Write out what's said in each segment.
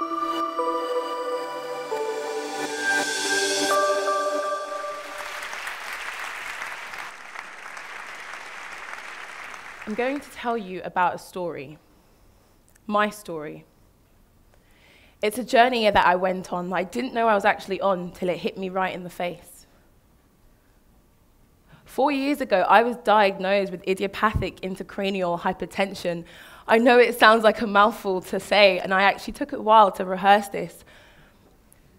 I'm going to tell you about a story, my story. It's a journey that I went on that I didn't know I was actually on till it hit me right in the face. 4 years ago, I was diagnosed with idiopathic intracranial hypertension. I know it sounds like a mouthful to say, and I actually took a while to rehearse this.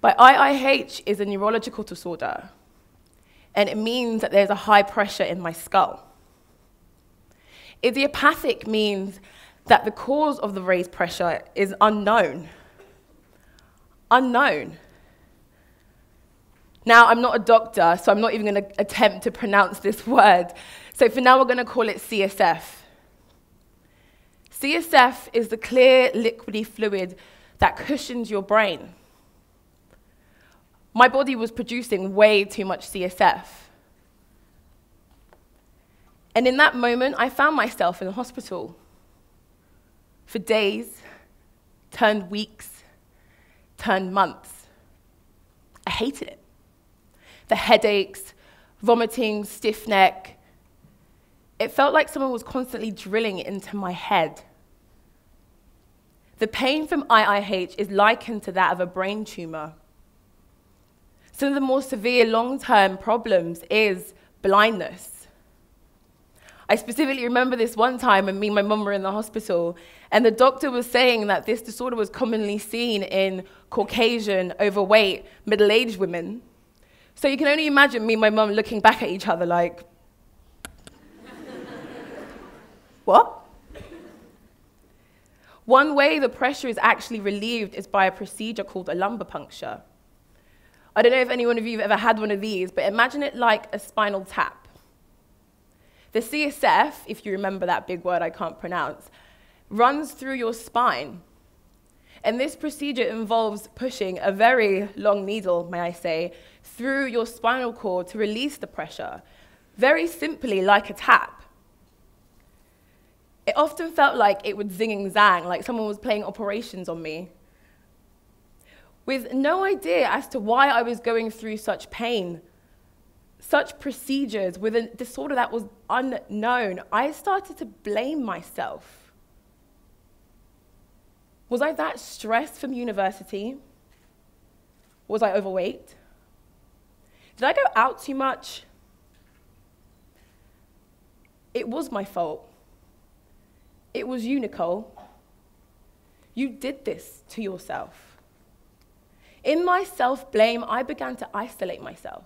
But IIH is a neurological disorder, and it means that there's a high pressure in my skull. Idiopathic means that the cause of the raised pressure is unknown. Unknown. Now, I'm not a doctor, so I'm not even going to attempt to pronounce this word. So for now, we're going to call it CSF. CSF is the clear, liquidy fluid that cushions your brain. My body was producing way too much CSF. And in that moment, I found myself in a hospital for days, turned weeks, turned months. I hated it. The headaches, vomiting, stiff neck. It felt like someone was constantly drilling into my head. The pain from IIH is likened to that of a brain tumor. Some of the more severe long-term problems is blindness. I specifically remember this one time when me and my mum were in the hospital, and the doctor was saying that this disorder was commonly seen in Caucasian, overweight, middle-aged women. So you can only imagine me and my mum looking back at each other like, what? One way the pressure is actually relieved is by a procedure called a lumbar puncture. I don't know if any one of you have ever had one of these, but imagine it like a spinal tap. The CSF, if you remember that big word I can't pronounce, runs through your spine. And this procedure involves pushing a very long needle, may I say, through your spinal cord to release the pressure, very simply like a tap. It often felt like it would zing and zang, like someone was playing operations on me. With no idea as to why I was going through such pain, such procedures with a disorder that was unknown, I started to blame myself. Was I that stressed from university? Was I overweight? Did I go out too much? It was my fault. It was you, Nicole. You did this to yourself. In my self-blame, I began to isolate myself.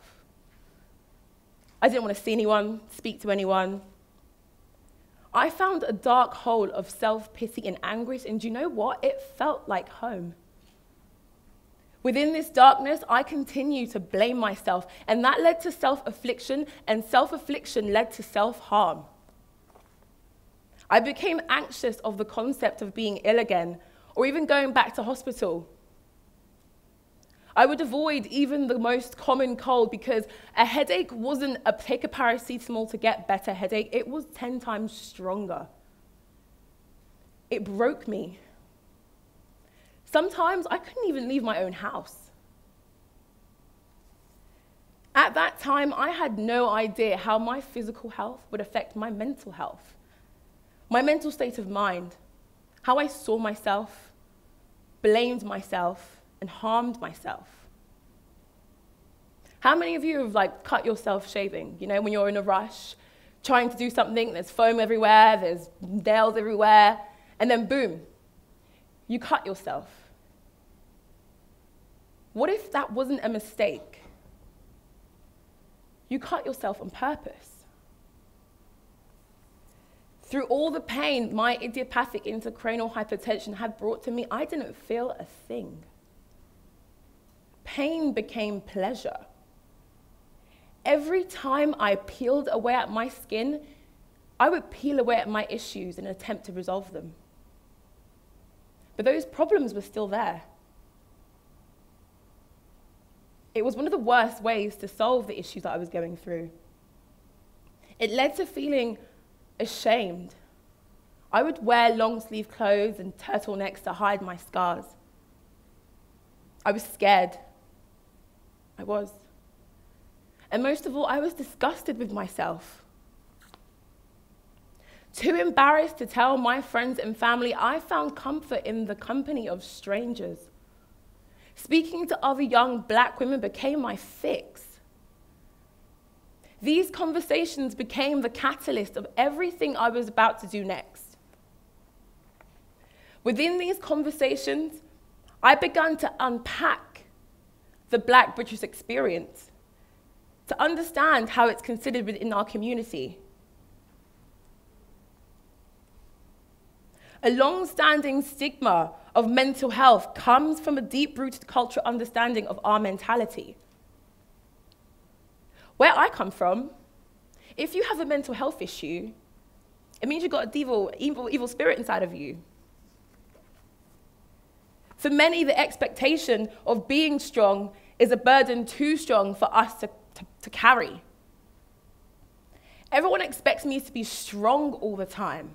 I didn't want to see anyone, speak to anyone. I found a dark hole of self-pity and anguish, and do you know what? It felt like home. Within this darkness, I continued to blame myself, and that led to self-affliction, and self-affliction led to self-harm. I became anxious of the concept of being ill again, or even going back to hospital. I would avoid even the most common cold because a headache wasn't a take a paracetamol to get better headache. It was 10 times stronger. It broke me. Sometimes I couldn't even leave my own house. At that time, I had no idea how my physical health would affect my mental health, my mental state of mind, how I saw myself, blamed myself, and harmed myself. How many of you have cut yourself shaving? You know, when you're in a rush, trying to do something, there's foam everywhere, there's nails everywhere, and then boom, you cut yourself. What if that wasn't a mistake? You cut yourself on purpose. Through all the pain my idiopathic intracranial hypertension had brought to me, I didn't feel a thing. Pain became pleasure. Every time I peeled away at my skin, I would peel away at my issues in an attempt to resolve them. But those problems were still there. It was one of the worst ways to solve the issues that I was going through. It led to feeling ashamed. I would wear long-sleeve clothes and turtlenecks to hide my scars. I was scared. I was. And most of all, I was disgusted with myself. Too embarrassed to tell my friends and family, I found comfort in the company of strangers. Speaking to other young Black women became my fix. These conversations became the catalyst of everything I was about to do next. Within these conversations, I began to unpack the Black British experience, to understand how it's considered within our community. A long-standing stigma of mental health comes from a deep-rooted cultural understanding of our mentality. Where I come from, if you have a mental health issue, it means you've got a evil spirit inside of you. For many, the expectation of being strong is a burden too strong for us to carry. Everyone expects me to be strong all the time.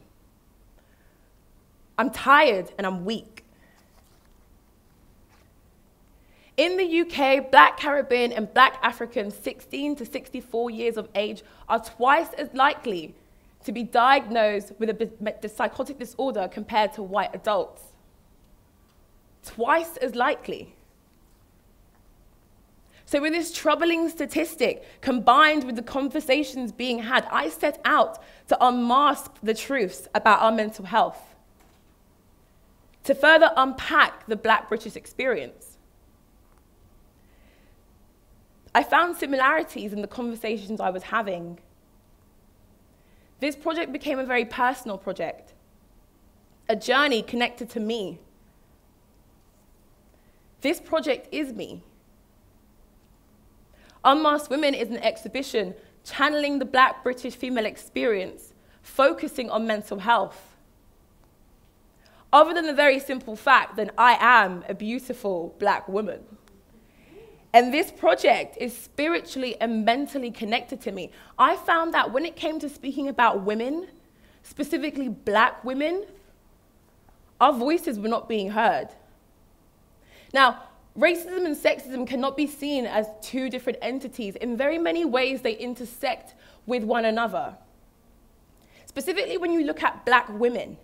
I'm tired and I'm weak. In the UK, Black Caribbean and Black Africans 16 to 64 years of age are twice as likely to be diagnosed with a psychotic disorder compared to white adults. Twice as likely. So with this troubling statistic, combined with the conversations being had, I set out to unmask the truths about our mental health, to further unpack the Black British experience. I found similarities in the conversations I was having. This project became a very personal project, a journey connected to me. This project is me. Unmasked Women is an exhibition channeling the Black British female experience, focusing on mental health. Other than the very simple fact that I am a beautiful Black woman. And this project is spiritually and mentally connected to me. I found that when it came to speaking about women, specifically Black women, our voices were not being heard. Now, racism and sexism cannot be seen as two different entities. In very many ways, they intersect with one another. Specifically, when you look at Black women,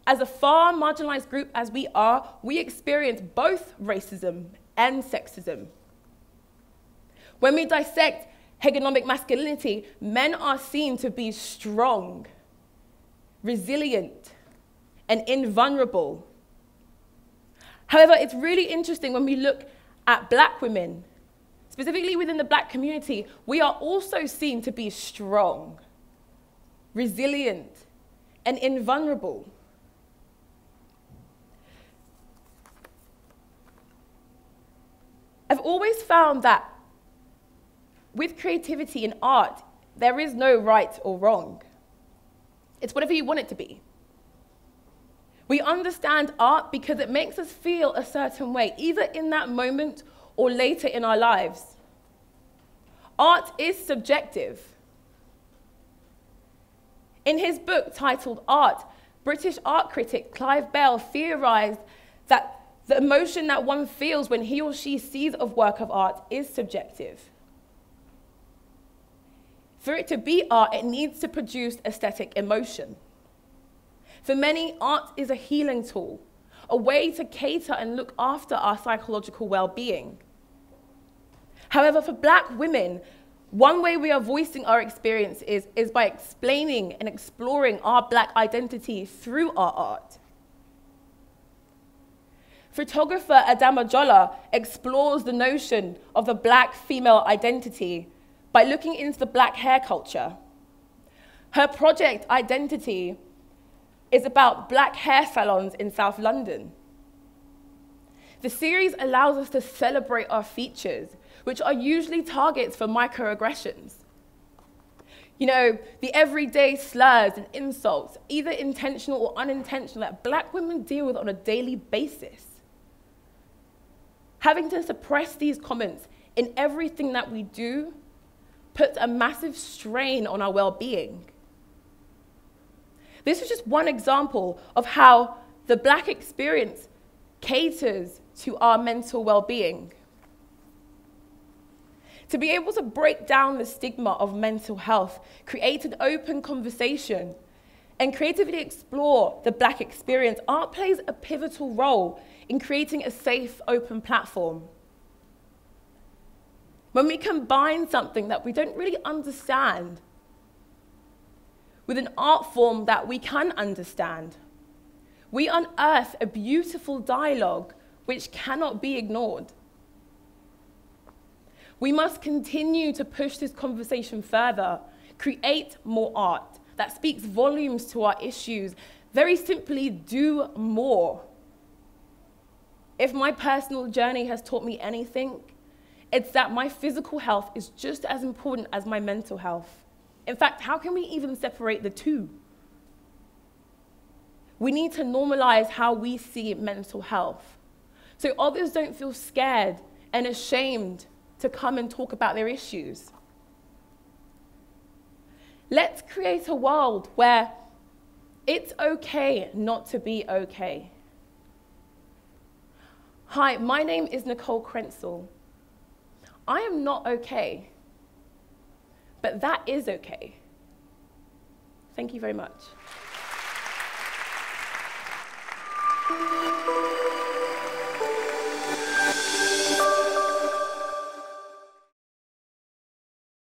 as a far marginalized group as we are, we experience both racism and sexism. When we dissect hegemonic masculinity, men are seen to be strong, resilient, and invulnerable. However, it's really interesting when we look at Black women, specifically within the Black community, we are also seen to be strong, resilient, and invulnerable. I've always found that with creativity and art, there is no right or wrong. It's whatever you want it to be. We understand art because it makes us feel a certain way, either in that moment or later in our lives. Art is subjective. In his book titled Art, British art critic Clive Bell theorized that the emotion that one feels when he or she sees a work of art is subjective. For it to be art, it needs to produce aesthetic emotion. For many, art is a healing tool, a way to cater and look after our psychological well-being. However, for Black women, one way we are voicing our experience is by explaining and exploring our Black identity through our art. Photographer Adama Jola explores the notion of the Black female identity by looking into the Black hair culture. Her project, Identity, is about Black hair salons in South London. The series allows us to celebrate our features, which are usually targets for microaggressions. You know, the everyday slurs and insults, either intentional or unintentional, that Black women deal with on a daily basis. Having to suppress these comments in everything that we do puts a massive strain on our well-being. This is just one example of how the Black experience caters to our mental well-being. To be able to break down the stigma of mental health, create an open conversation, and creatively explore the Black experience, art plays a pivotal role in creating a safe, open platform. When we combine something that we don't really understand with an art form that we can understand, we unearth a beautiful dialogue which cannot be ignored. We must continue to push this conversation further, create more art that speaks volumes to our issues. Very simply, do more. If my personal journey has taught me anything, it's that my physical health is just as important as my mental health. In fact, how can we even separate the two? We need to normalize how we see mental health, so others don't feel scared and ashamed to come and talk about their issues. Let's create a world where it's okay not to be okay. Hi, my name is Nicole Crentsil. I am not okay, but that is okay. Thank you very much.